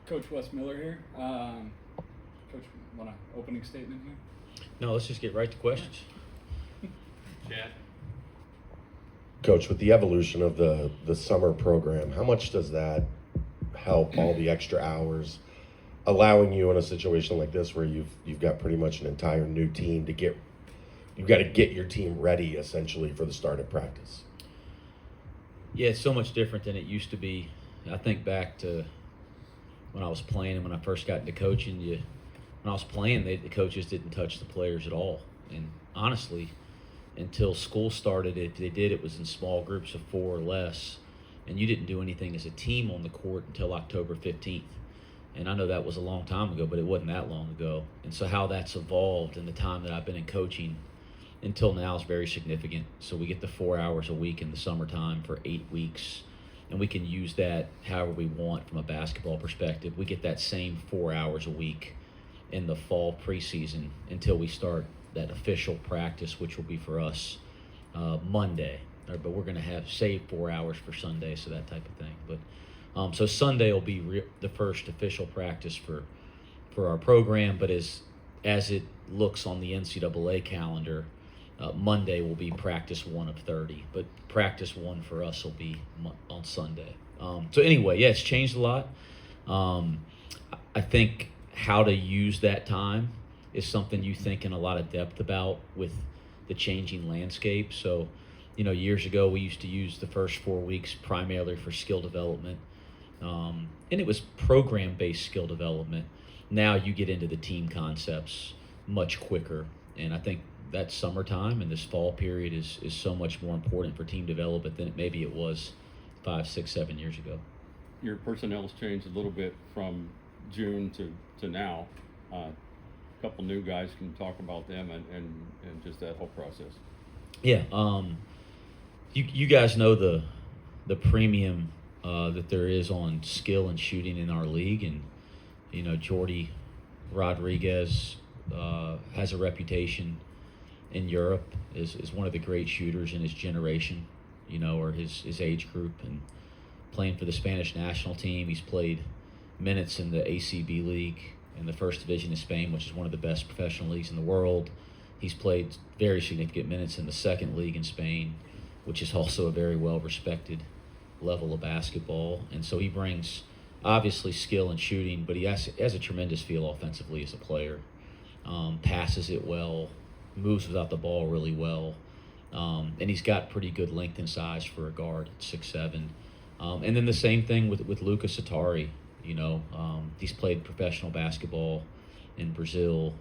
Coach Wes Miller here. Coach, want an opening statement here? No, let's just get right to questions. Chad? Coach, with the evolution of the summer program, how much does that help, all the extra hours, allowing you in a situation like this where you've got pretty much an entire new team you've got to get your team ready essentially for the start of practice? Yeah, it's so much different than it used to be. I think back to when I was playing and when I first got into coaching. When I was playing, the coaches didn't touch the players at all. And honestly, until school started, if they did, it was in small groups of 4 or less. And you didn't do anything as a team on the court until October 15th. And I know that was a long time ago, but it wasn't that long ago. And so how that's evolved in the time that I've been in coaching until now is very significant. So we get the 4 hours a week in the summertime for 8 weeks. And we can use that however we want from a basketball perspective. We get that same 4 hours a week in the fall preseason until we start that official practice, which will be for us Monday. But we're going to have saved 4 hours for Sunday, so that type of thing. But so Sunday will be the first official practice for our program. But as it looks on the NCAA calendar, Monday will be practice 1 of 30. But practice 1 for us will be on Sunday. So anyway, yeah, it's changed a lot. I think how to use that time is something you think in a lot of depth about with the changing landscape. So, years ago we used to use the first 4 weeks primarily for skill development, and it was program-based skill development. Now you get into the team concepts much quicker, and I think that summertime and this fall period is so much more important for team development than maybe it was 5, 6, 7 years ago. Your personnel's changed a little bit from June to now. A couple new guys, can talk about them and just that whole process. Yeah, you guys know the premium that there is on skill and shooting in our league, and Jordy Rodriguez has a reputation in Europe is one of the great shooters in his generation, or his age group, and playing for the Spanish national team. He's played minutes in the ACB league in the first division of Spain, which is one of the best professional leagues in the world. He's played very significant minutes in the second league in Spain, which is also a very well-respected level of basketball. And so he brings, obviously, skill and shooting, but he has a tremendous feel offensively as a player. Passes it well, moves without the ball really well, and he's got pretty good length and size for a guard at 6'7". And then the same thing with Lucas Atari. He's played professional basketball in Brazil.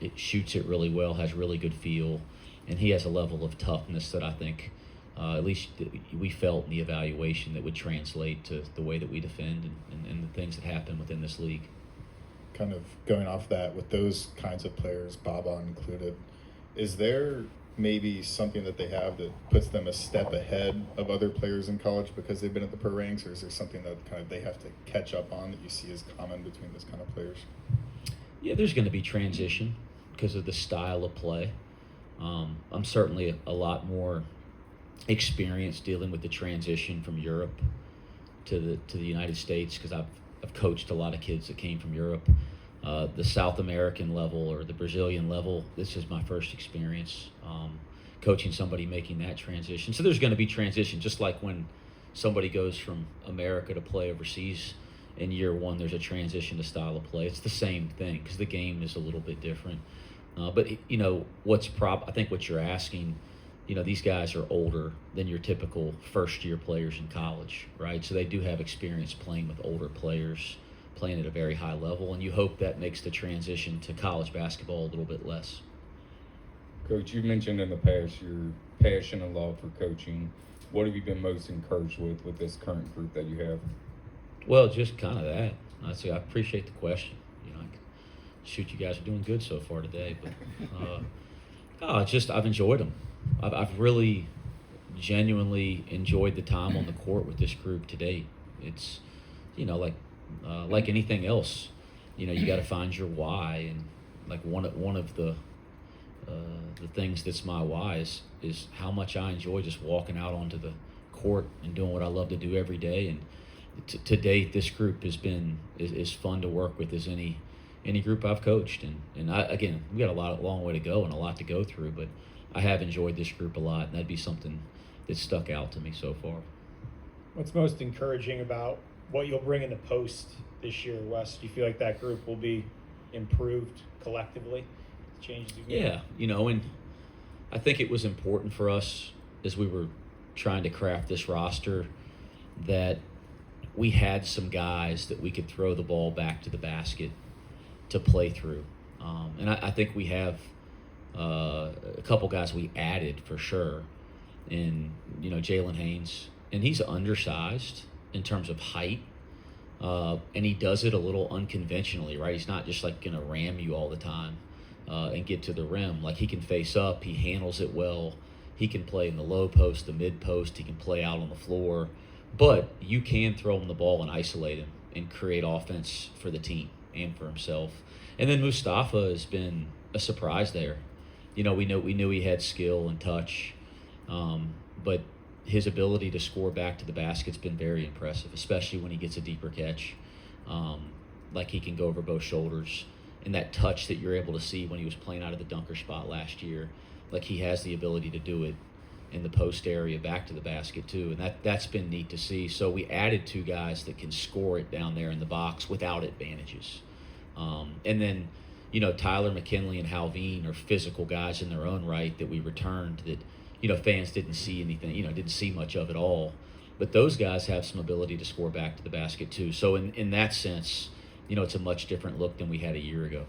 It shoots it really well, has really good feel, and he has a level of toughness that I think, at least we felt in the evaluation, that would translate to the way that we defend and the things that happen within this league. Kind of going off that, with those kinds of players, Baba included, is there maybe something that they have that puts them a step ahead of other players in college because they've been at the pro ranks, or is there something that kind of they have to catch up on that you see as common between those kind of players? Yeah, there's going to be transition because of the style of play. I'm certainly a lot more experienced dealing with the transition from Europe to the United States because I've coached a lot of kids that came from Europe. The South American level or the Brazilian level, this is my first experience coaching somebody making that transition. So there's going to be transition, just like when somebody goes from America to play overseas in year 1, there's a transition to style of play. It's the same thing because the game is a little bit different. But I think what you're asking, these guys are older than your typical first-year players in college, right? So they do have experience playing with older players, playing at a very high level, and you hope that makes the transition to college basketball a little bit less. Coach, you mentioned in the past your passion and love for coaching. What have you been most encouraged with this current group that you have? Well, just kind of that. I appreciate the question. Shoot, you guys are doing good so far today, but I've enjoyed them. I've really genuinely enjoyed the time on the court with this group to date. It's, like anything else, you got to find your why, and like one of the things that's my why is how much I enjoy just walking out onto the court and doing what I love to do every day, to date, this group has been is fun to work with as any group I've coached, and again, we got a long way to go and a lot to go through, but I have enjoyed this group a lot, and that'd be something that stuck out to me so far. What's most encouraging about what you'll bring in the post this year, Wes? Do you feel like that group will be improved collectively? The changes you've made? Yeah, you know, and I think it was important for us as we were trying to craft this roster that we had some guys that we could throw the ball back to the basket to play through. And I think we have a couple guys we added for sure. And, you know, Jalen Haynes, and he's undersized in terms of height. And he does it a little unconventionally, right? He's not just like going to ram you all the time and get to the rim. Like, he can face up, he handles it well. He can play in the low post, the mid post, he can play out on the floor. But you can throw him the ball and isolate him and create offense for the team and for himself. And then Mustafa has been a surprise there. You know, we knew he had skill and touch, but his ability to score back to the basket's been very impressive, especially when he gets a deeper catch. Like, he can go over both shoulders, and that touch that you're able to see when he was playing out of the dunker spot last year, like, he has the ability to do it in the post area back to the basket too, and that's been neat to see. So we added two guys that can score it down there in the box without advantages. And then, you know, Tyler McKinley and Halveen are physical guys in their own right that we returned that, you know, fans didn't see anything, you know, didn't see much of at all. But those guys have some ability to score back to the basket too. So in that sense, you know, it's a much different look than we had a year ago.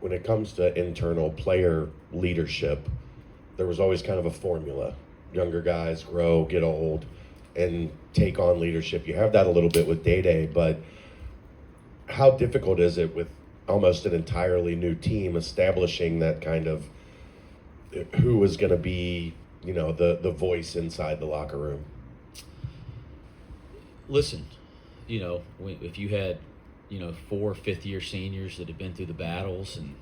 When it comes to internal player leadership, there was always kind of a formula. Younger guys grow, get old, and take on leadership. You have that a little bit with Day-Day, but how difficult is it with almost an entirely new team establishing that kind of who is going to be, you know, the voice inside the locker room? Listen, you know, if you had, you know, 4 fifth-year seniors that have been through the battles and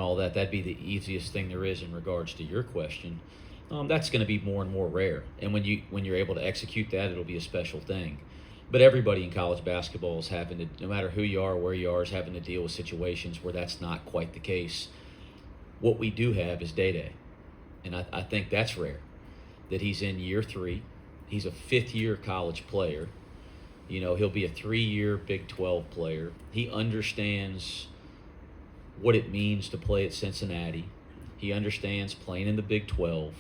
all that, that'd be the easiest thing there is in regards to your question. That's going to be more and more rare, and when you're able to execute that, it'll be a special thing. But everybody in college basketball is having to, no matter who you are, where you are, is having to deal with situations where that's not quite the case. What we do have is Day-Day, and I think that's rare, that he's in year 3. He's a 5th-year college player. You know, he'll be a 3-year Big 12 player. He understands what it means to play at Cincinnati. He understands playing in the Big 12,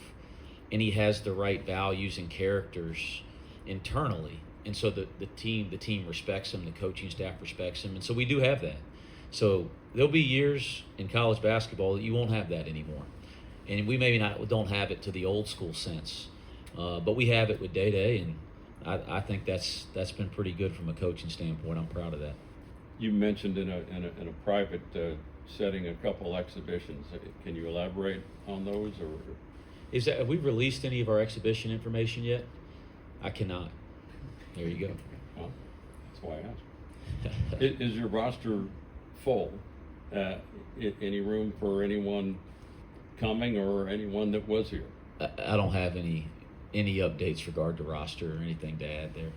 and he has the right values and characters internally. And so the team respects him, the coaching staff respects him, and so we do have that. So there'll be years in college basketball that you won't have that anymore, and we maybe don't have it to the old school sense, but we have it with Day-Day, and I think that's been pretty good from a coaching standpoint. I'm proud of that. You mentioned in a private setting a couple exhibitions. Can you elaborate on those, or Have we released any of our exhibition information yet? I cannot. There you go. Well, that's why I asked. Is your roster full? Any room for anyone coming or anyone that was here? I don't have any updates regard to roster or anything to add there.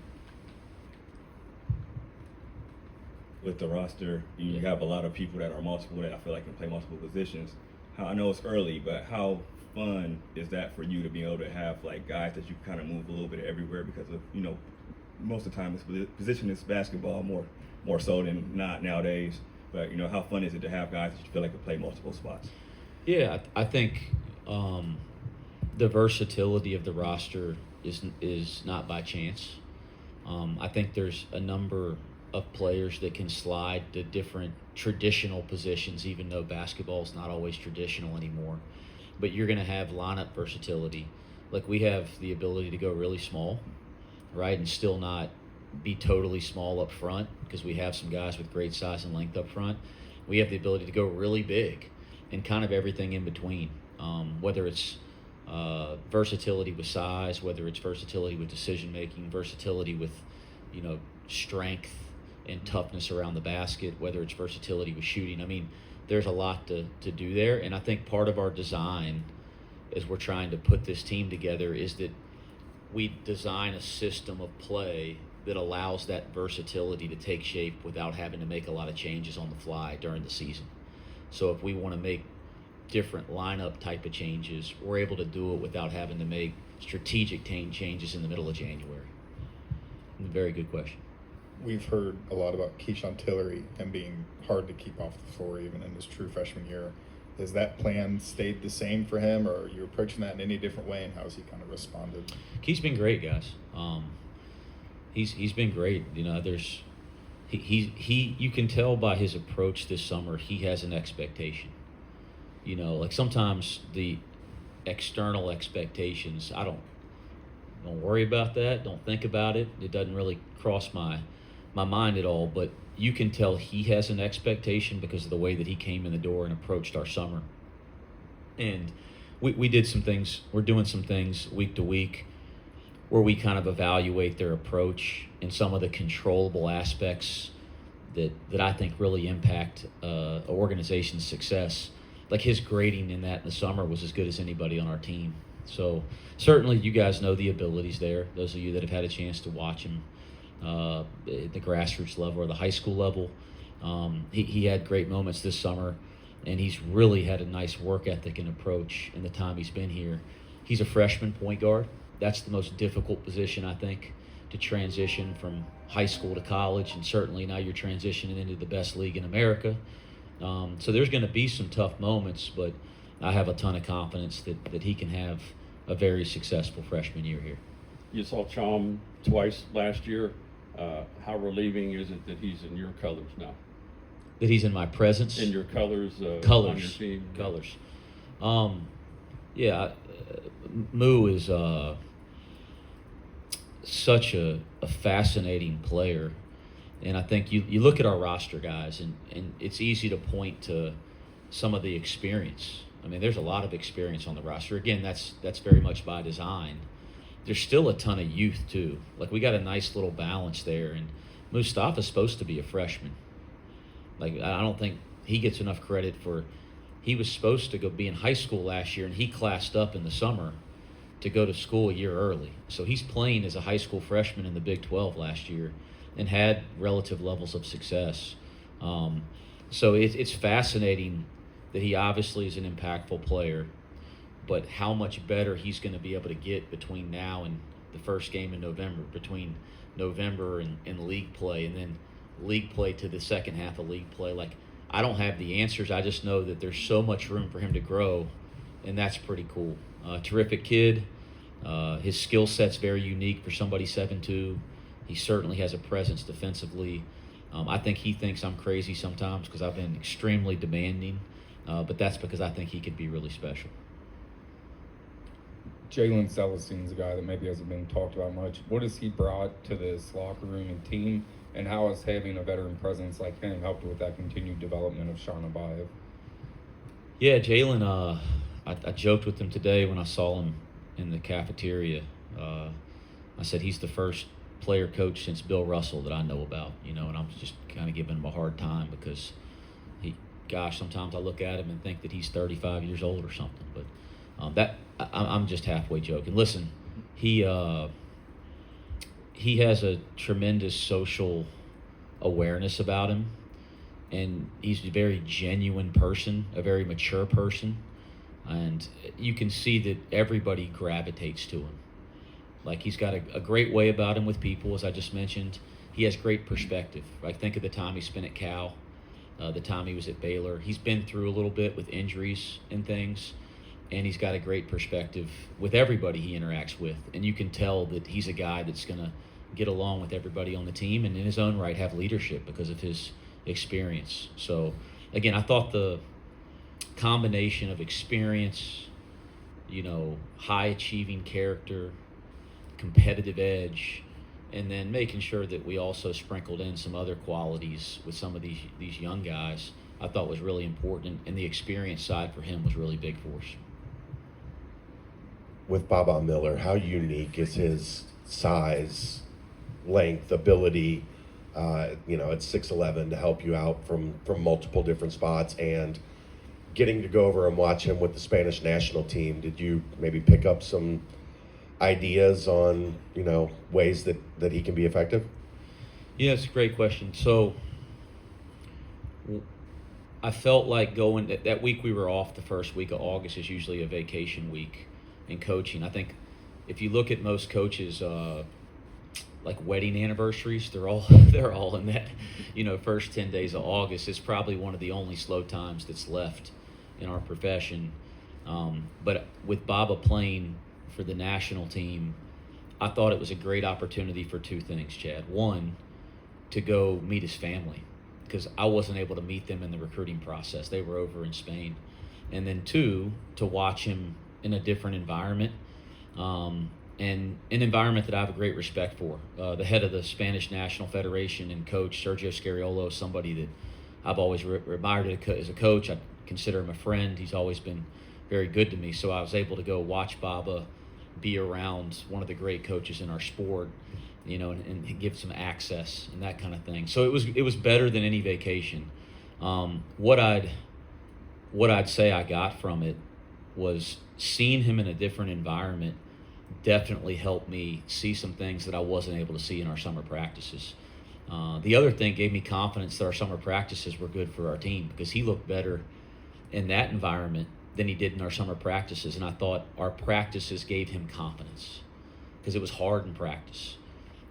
With the roster, you have a lot of people that are multiple that I feel like can play multiple positions. I know it's early, but how fun is that for you to be able to have like guys that you kind of move a little bit everywhere, because of, you know, most of the time it's positionless basketball more so than not nowadays. But, you know, how fun is it to have guys that you feel like can play multiple spots? Yeah, I think the versatility of the roster is not by chance. I think there's a number of players that can slide to different traditional positions, even though basketball is not always traditional anymore. But you're going to have lineup versatility. Like, we have the ability to go really small, right, and still not be totally small up front, because we have some guys with great size and length up front. We have the ability to go really big and kind of everything in between, whether it's versatility with size, whether it's versatility with decision-making, versatility with, you know, strength and toughness around the basket, whether it's versatility with shooting. I mean, there's a lot to do there, and I think part of our design as we're trying to put this team together is that we design a system of play that allows that versatility to take shape without having to make a lot of changes on the fly during the season. So if we want to make different lineup type of changes, we're able to do it without having to make strategic changes in the middle of January. Very good question. We've heard a lot about Keyshawn Tillery and being hard to keep off the floor even in his true freshman year. Has that plan stayed the same for him, or are you approaching that in any different way, and how's he kind of responded? He's been great, guys. He's been great. You know, he you can tell by his approach this summer, he has an expectation. You know, like sometimes the external expectations, I don't worry about that, don't think about it. It doesn't really cross my mind at all, but you can tell he has an expectation because of the way that he came in the door and approached our summer. And we did some things, we're doing some things week to week where we kind of evaluate their approach and some of the controllable aspects that I think really impact an organization's success. Like his grading in the summer was as good as anybody on our team. So certainly you guys know the abilities there, those of you that have had a chance to watch him at the grassroots level or the high school level. He had great moments this summer, and he's really had a nice work ethic and approach in the time he's been here. He's a freshman point guard. That's the most difficult position, I think, to transition from high school to college, and certainly now you're transitioning into the best league in America. So there's going to be some tough moments, but I have a ton of confidence that he can have a very successful freshman year here. You saw Chom twice last year. How relieving is it that he's in your colors now? That he's in my presence? In your colors, colors. on your team? Colors. Moo is such a fascinating player. And I think you look at our roster, guys, and it's easy to point to some of the experience. I mean, there's a lot of experience on the roster. Again, that's very much by design. There's still a ton of youth, too. Like, we got a nice little balance there. And Mustafa's supposed to be a freshman. Like, I don't think he gets enough credit for – he was supposed to go be in high school last year, and he classed up in the summer to go to school a year early. So he's playing as a high school freshman in the Big 12 last year and had relative levels of success. So it's fascinating that he obviously is an impactful player, but how much better he's going to be able to get between now and the first game in November, between November and league play, and then league play to the second half of league play. Like, I don't have the answers. I just know that there's so much room for him to grow, and that's pretty cool. Terrific kid. His skill set's very unique for somebody 7'2". He certainly has a presence defensively. I think he thinks I'm crazy sometimes because I've been extremely demanding, but that's because I think he could be really special. Jalen Celestine's a guy that maybe hasn't been talked about much. What has he brought to this locker room and team, and how has having a veteran presence like him helped with that continued development of Sean Abayev? Yeah, Jalen, I joked with him today when I saw him in the cafeteria. I said he's the first player coach since Bill Russell that I know about, and I'm just kind of giving him a hard time because sometimes I look at him and think that he's 35 years old or something, but I'm just halfway joking. Listen, he has a tremendous social awareness about him, and he's a very genuine person, a very mature person, and you can see that everybody gravitates to him. Like, he's got a great way about him with people, as I just mentioned. He has great perspective. Like, think of the time he spent at Cal, the time he was at Baylor. He's been through a little bit with injuries and things, and he's got a great perspective with everybody he interacts with. And you can tell that he's a guy that's going to get along with everybody on the team and in his own right have leadership because of his experience. So, again, I thought the combination of experience, high-achieving character, competitive edge, and then making sure that we also sprinkled in some other qualities with some of these young guys, I thought was really important, and the experience side for him was really big for us. With Baba Miller, how unique is his size, length, ability, at 6'11", to help you out from multiple different spots, and getting to go over and watch him with the Spanish national team? Did you maybe pick up some ideas on, ways that he can be effective? Yeah, it's a great question. So I felt like going that week we were off. The first week of August is usually a vacation week in coaching. I think if you look at most coaches, like wedding anniversaries, they're all in that, first 10 days of August. It's probably one of the only slow times that's left in our profession. But with Baba playing for the national team, I thought it was a great opportunity for two things, Chad. One, to go meet his family, because I wasn't able to meet them in the recruiting process. They were over in Spain. And then two, to watch him in a different environment, and an environment that I have a great respect for. The head of the Spanish National Federation and coach, Sergio Scariolo, is somebody that I've always admired as a coach. I consider him a friend. He's always been very good to me. So I was able to go watch Baba be around one of the great coaches in our sport, and give some access and that kind of thing. So it was better than any vacation. What I'd say I got from it was seeing him in a different environment definitely helped me see some things that I wasn't able to see in our summer practices. The other thing gave me confidence that our summer practices were good for our team, because he looked better in that environment than he did in our summer practices. And I thought our practices gave him confidence because it was hard in practice.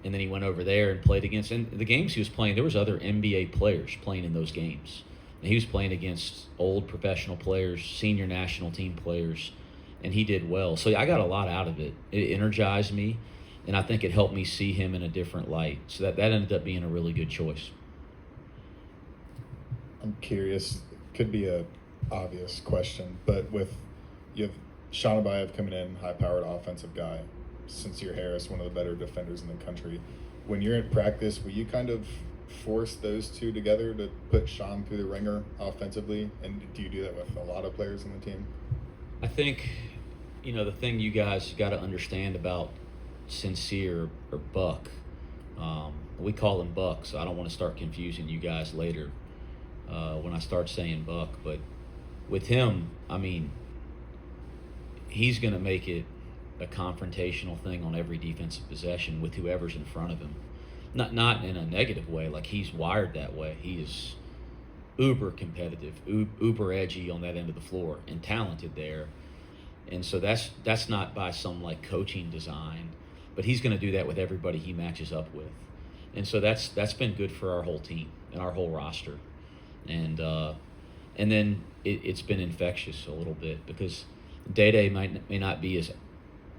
And then he went over there and played against, and the games he was playing, there was other NBA players playing in those games. And he was playing against old professional players, senior national team players, and he did well. So I got a lot out of it. It energized me, and I think it helped me see him in a different light. So that ended up being a really good choice. I'm curious, could be a obvious question, but you have Sean Abayev coming in, high-powered offensive guy, Sincere Harris, one of the better defenders in the country. When you're in practice, will you kind of force those two together to put Sean through the ringer offensively? And do you do that with a lot of players on the team? I think, the thing you guys got to understand about Sincere or Buck, we call him Buck, so I don't want to start confusing you guys later when I start saying Buck. But with him, he's going to make it a confrontational thing on every defensive possession with whoever's in front of him. Not in a negative way, like he's wired that way. He is uber competitive, uber edgy on that end of the floor, and talented there. And so that's not by some like coaching design, but he's going to do that with everybody he matches up with. And so that's been good for our whole team and our whole roster. And then it's been infectious a little bit, because Day may not be as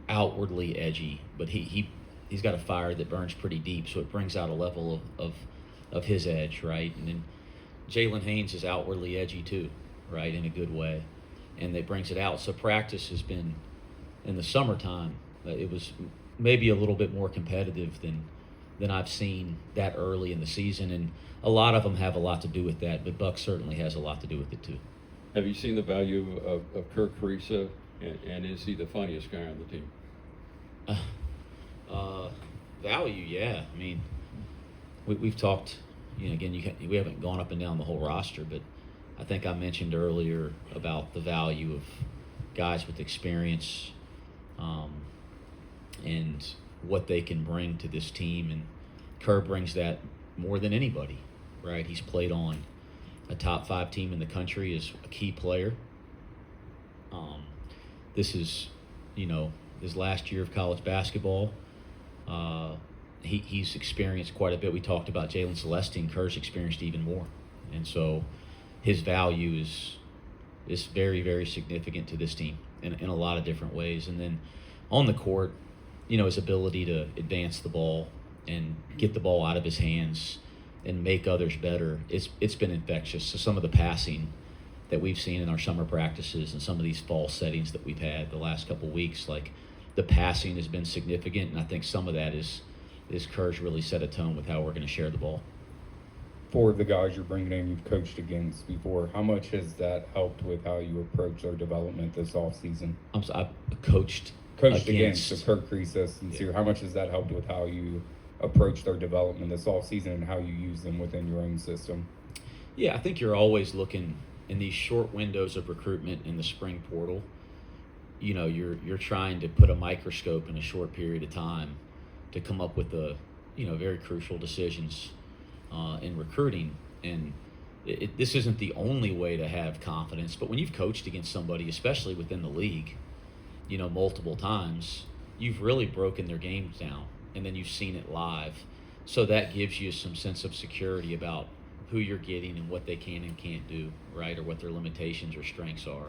outwardly edgy, but he's got a fire that burns pretty deep, so it brings out a level of his edge, right? And then Jalen Haynes is outwardly edgy too, right, in a good way, and that brings it out. So practice has been, in the summertime, it was maybe a little bit more competitive than I've seen that early in the season, and a lot of them have a lot to do with that, but Buck certainly has a lot to do with it too. Have you seen the value of Kirk Carissa, and is he the funniest guy on the team? Value, yeah. We've talked, again, we haven't gone up and down the whole roster, but I think I mentioned earlier about the value of guys with experience, and what they can bring to this team. And Kerr brings that more than anybody, right? He's played on a top 5 team in the country as a key player. This is, his last year of college basketball. He's experienced quite a bit. We talked about Jalen Celestine. Kerr's experienced even more. And so his value is very, very significant to this team in a lot of different ways. And then on the court, his ability to advance the ball and get the ball out of his hands and make others better, it's been infectious. So some of the passing that we've seen in our summer practices and some of these fall settings that we've had the last couple of weeks, like the passing has been significant, and I think some of that is Kerr's really set a tone with how we're going to share the ball. For the guys you're bringing in, you've coached against before, how much has that helped with how you approach their development this offseason? I've coached against the Kirk Carissa, Sincere. How much has that helped with how you approach their development this offseason and how you use them within your own system? Yeah, I think you're always looking in these short windows of recruitment in the spring portal. you know, you're trying to put a microscope in a short period of time to come up with very crucial decisions in recruiting. And this isn't the only way to have confidence, but when you've coached against somebody, especially within the league, multiple times, you've really broken their games down, and then you've seen it live. So that gives you some sense of security about who you're getting and what they can and can't do, right? Or what their limitations or strengths are.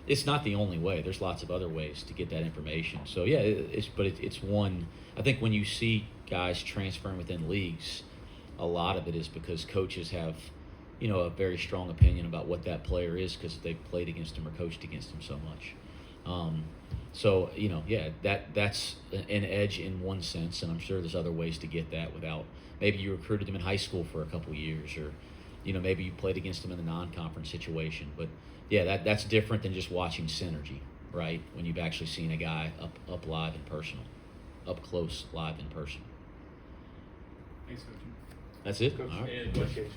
It's not the only way. There's lots of other ways to get that information. So yeah, it's one. I think when you see guys transferring within leagues, a lot of it is because coaches have, a very strong opinion about what that player is because they've played against him or coached against him so much. That's an edge in one sense, and I'm sure there's other ways to get that without, maybe you recruited them in high school for a couple of years, or, maybe you played against them in a non-conference situation. But yeah, that's different than just watching synergy, right? When you've actually seen a guy up live and personal, up close, live and personal. Thanks, Coach. That's it? Coach, All right. and Coach.